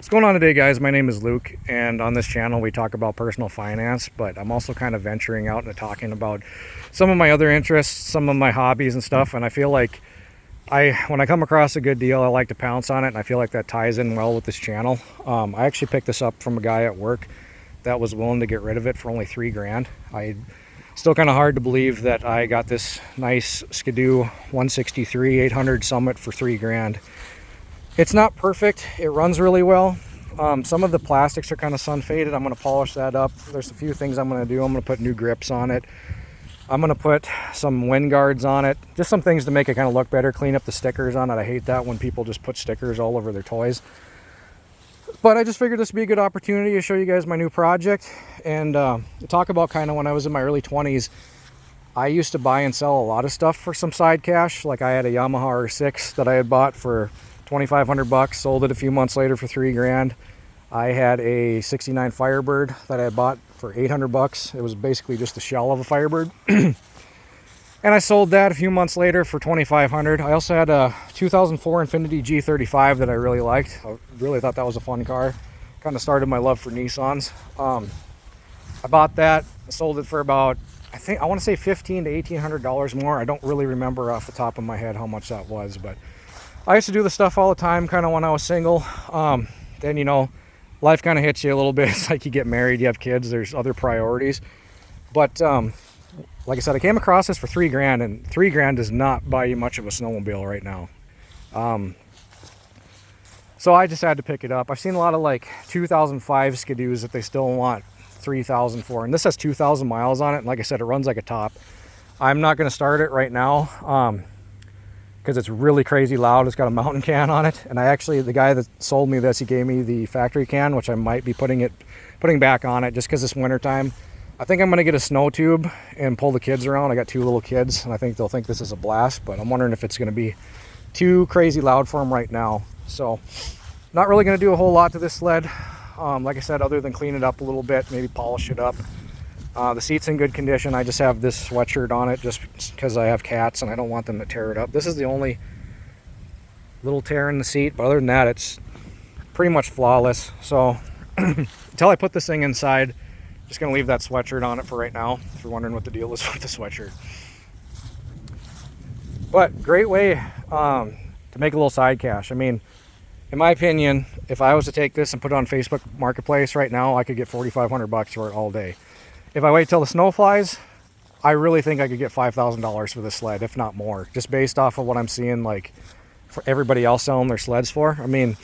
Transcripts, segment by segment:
What's going on today, guys? My name is Luke, and on this channel we talk about personal finance, but I'm also kind of venturing out and talking about some of my other interests, some of my hobbies and stuff. And I feel like when I come across a good deal, I like to pounce on it, and I feel like that ties in well with this channel. I actually picked this up from a guy at work that was willing to get rid of it for only $3,000. Still kind of hard to believe that I got this nice Skidoo 163 800 Summit for $3,000. It's not perfect. It runs really well. Some of the plastics are kind of sun faded. I'm going to polish that up. There's a few things I'm going to do. I'm going to put new grips on it. I'm going to put some wind guards on it. Just some things to make it kind of look better. Clean up the stickers on it. I hate that when people just put stickers all over their toys. But I just figured this would be a good opportunity to show you guys my new project and talk about kind of when I was in my early 20s. I used to buy and sell a lot of stuff for some side cash. Like I had a Yamaha R6 that I had bought for $2,500, sold it a few months later for $3,000. I had a 69 Firebird that I had bought for $800. It was basically just the shell of a Firebird. And I sold that a few months later for $2,500. I also had a 2004 Infiniti G35 that I really liked. I really thought that was a fun car. Kind of started my love for Nissans. I bought that, sold it for about, I want to say $1,500 to $1,800 more. I don't really remember off the top of my head how much that was, but I used to do this stuff all the time, kind of when I was single. Then, you know, life kind of hits you a little bit. It's like you get married, you have kids, there's other priorities. But like I said, I came across this for $3,000, and $3,000 does not buy you much of a snowmobile right now. So I just had to pick it up. I've seen a lot of like 2005 Skidoos that they still want $3,000 for, and this has 2,000 miles on it. And like I said, it runs like a top. I'm not going to start it right now because it's really crazy loud. It's got a mountain can on it, and the guy that sold me this, he gave me the factory can, which I might be putting back on it just because it's winter time. I think I'm going to get a snow tube and pull the kids around. I got two little kids, and I think they'll think this is a blast, but I'm wondering if it's going to be too crazy loud for them right now. So not really going to do a whole lot to this sled. Like I said, other than clean it up a little bit, maybe polish it up. The seat's in good condition. I just have this sweatshirt on it just because I have cats and I don't want them to tear it up. This is the only little tear in the seat, but other than that, it's pretty much flawless. So until I put this thing inside, just going to leave that sweatshirt on it for right now, if you're wondering what the deal is with the sweatshirt. But great way to make a little side cash. I mean, in my opinion, if I was to take this and put it on Facebook Marketplace right now, I could get $4,500 for it all day. If I wait till the snow flies, I really think I could get $5,000 for this sled, if not more, just based off of what I'm seeing like for everybody else selling their sleds for. I mean,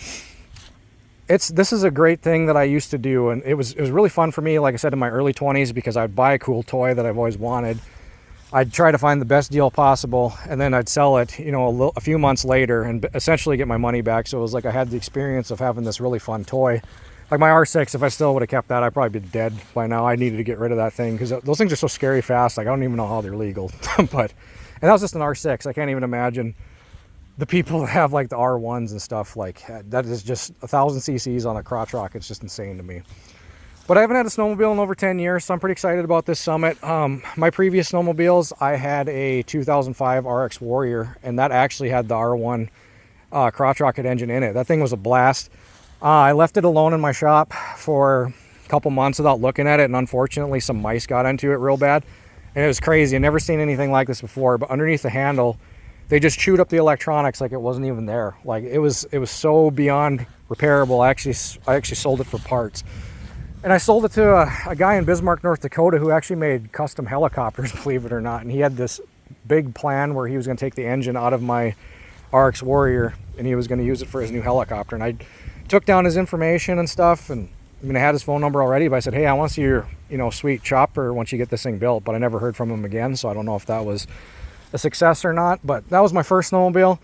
this is a great thing that I used to do, and it was really fun for me, like I said, in my early 20s, because I'd buy a cool toy that I've always wanted. I'd try to find the best deal possible, and then I'd sell it, you know, a few months later and essentially get my money back. So it was like I had the experience of having this really fun toy. Like my R6, if I still would have kept that, I'd probably be dead by now. I needed to get rid of that thing because those things are so scary fast. Like I don't even know how they're legal. And that was just an R6. I can't even imagine the people that have like the R1s and stuff. Like that is just 1,000 cc's on a crotch rock. It's just insane to me. But I haven't had a snowmobile in over 10 years, so I'm pretty excited about this Summit. My previous snowmobiles, I had a 2005 RX Warrior, and that actually had the R1 crotch rocket engine in it. That thing was a blast. I left it alone in my shop for a couple months without looking at it, and unfortunately some mice got into it real bad. And it was crazy. I've never seen anything like this before, but underneath the handle, they just chewed up the electronics like it wasn't even there. Like it was so beyond repairable. I actually sold it for parts. And I sold it to a guy in Bismarck, North Dakota, who actually made custom helicopters, believe it or not. And he had this big plan where he was going to take the engine out of my RX Warrior and he was going to use it for his new helicopter. And I took down his information and stuff, and I mean, I had his phone number already, but I said, hey, I want to see your, you know, sweet chopper once you get this thing built. But I never heard from him again, so I don't know if that was a success or not. But that was my first snowmobile.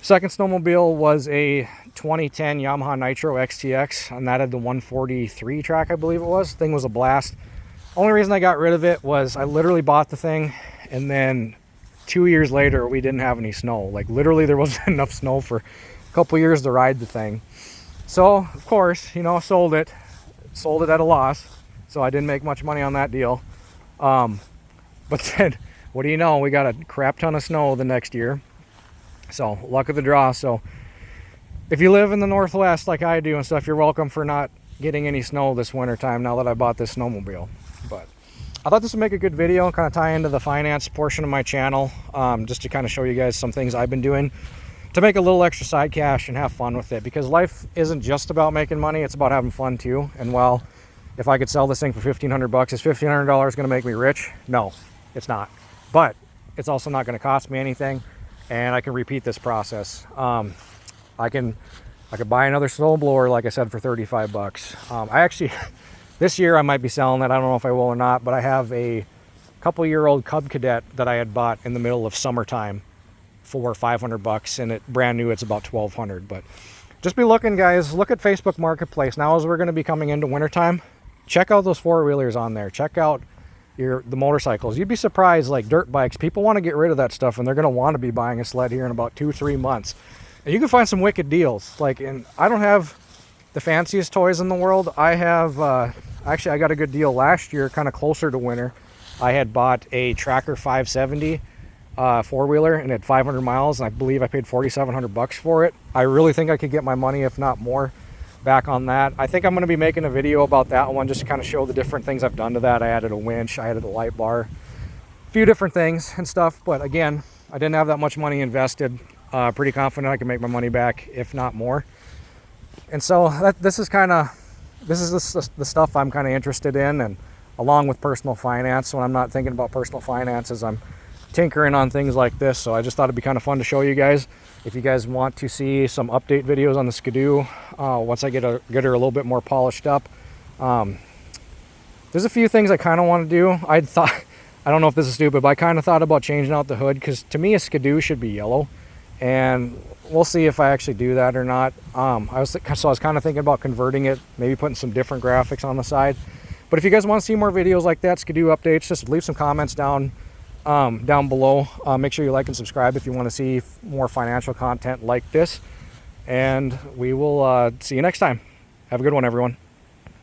Second snowmobile was a 2010 Yamaha Nitro XTX, and that had the 143 track, I believe it was. The thing was a blast. Only reason I got rid of it was I literally bought the thing, and then 2 years later we didn't have any snow. Like literally there wasn't enough snow for a couple years to ride the thing. So of course, you know, sold it at a loss, so I didn't make much money on that deal. But then what do you know, we got a crap ton of snow the next year. So luck of the draw. So if you live in the Northwest like I do and stuff, you're welcome for not getting any snow this winter time now that I bought this snowmobile. But I thought this would make a good video, kind of tie into the finance portion of my channel, just to kind of show you guys some things I've been doing to make a little extra side cash and have fun with it, because life isn't just about making money, it's about having fun too. And while if I could sell this thing for $1,500, is $1,500 going to make me rich? No, it's not. But it's also not going to cost me anything, and I can repeat this process. I could buy another snowblower, like I said, for 35 bucks. I actually, this year I might be selling it. I don't know if I will or not, but I have a couple-year-old Cub Cadet that I had bought in the middle of summertime for 500 bucks, and it brand new, it's about 1,200. But just be looking, guys. Look at Facebook Marketplace. Now as we're going to be coming into wintertime, check out those four-wheelers on there. Check out the motorcycles. You'd be surprised, like dirt bikes. People want to get rid of that stuff, and they're going to want to be buying a sled here in about 2-3 months. And you can find some wicked deals. Like, and I don't have the fanciest toys in the world. I have, actually I got a good deal last year, kind of closer to winter. I had bought a Tracker 570 four-wheeler, and it had 500 miles, and I believe I paid 4,700 bucks for it. I really think I could get my money, if not more, back on that. I think I'm going to be making a video about that one, just to kind of show the different things I've done to that. I added a winch, I added a light bar, a few different things and stuff. But again, I didn't have that much money invested. Pretty confident I can make my money back, if not more. And so this is the stuff I'm kind of interested in, and along with personal finance. When I'm not thinking about personal finances, I'm tinkering on things like this. So I just thought it'd be kind of fun to show you guys. If you guys want to see some update videos on the Ski-Doo, once I get her a little bit more polished up, there's a few things I kind of want to do. I don't know if this is stupid, but I kind of thought about changing out the hood, because to me a Ski-Doo should be yellow, and we'll see if I actually do that or not. I was kind of thinking about converting it, maybe putting some different graphics on the side. But if you guys want to see more videos like that, Ski-Doo updates, just leave some comments down below. Make sure you like and subscribe if you want to see more financial content like this, and we will see you next time. Have a good one, everyone.